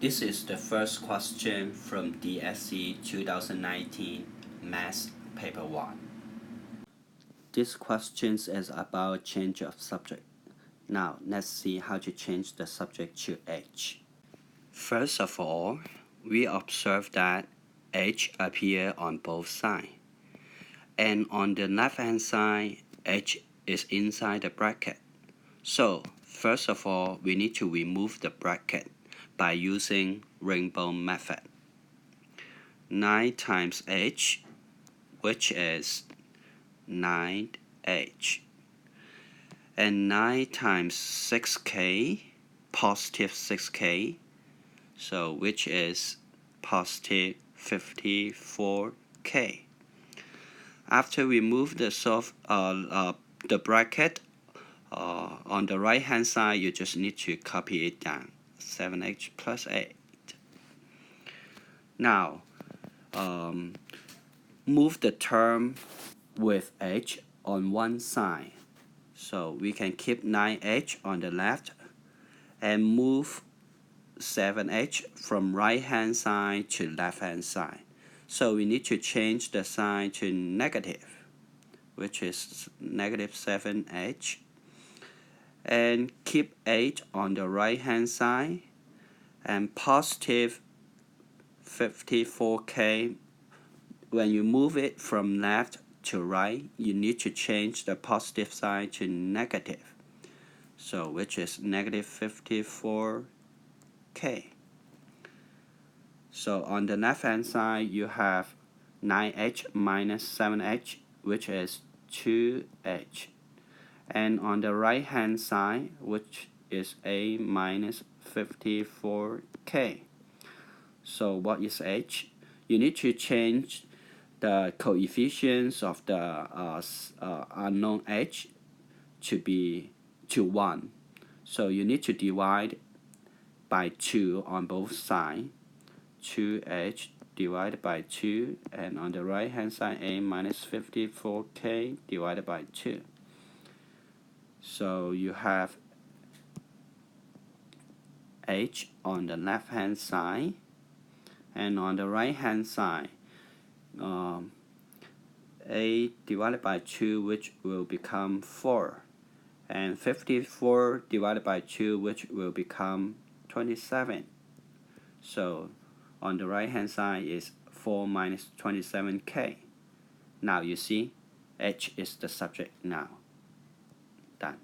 This is the first question from DSE 2019 Maths Paper 1. This question is about change of subject. Now let's see how to change the subject to H. First of all, we observe that H appears on both sides. And on the left hand side, H is inside the bracket. So first of all, we need to remove the bracket by using rainbow method. 9 times H, which is 9H. And 9 times 6K, positive 6K, so which is positive 54K. After we move the bracket on the right hand side, you just need to copy it down. 7H plus 8. Now, move the term with H on one side. So we can keep 9H on the left and move 7H from right hand side to left hand side. So we need to change the sign to negative, which is negative 7H. And keep 8 on the right hand side and positive 54K. When you move it from left to right, you need to change the positive sign to negative, so which is negative 54K. So on the left hand side you have 9H minus 7H, which is 2H. And on the right hand side, which is A minus 54K. So what is H? You need to change the coefficients of the unknown H to 1. So you need to divide by 2 on both sides. 2H divided by 2, and on the right hand side A minus 54K divided by 2. So you have H on the left hand side, and on the right hand side A divided by 2, which will become 4, and 54 divided by 2, which will become 27. So on the right hand side is 4 minus 27K. Now you see, H is the subject now. Done.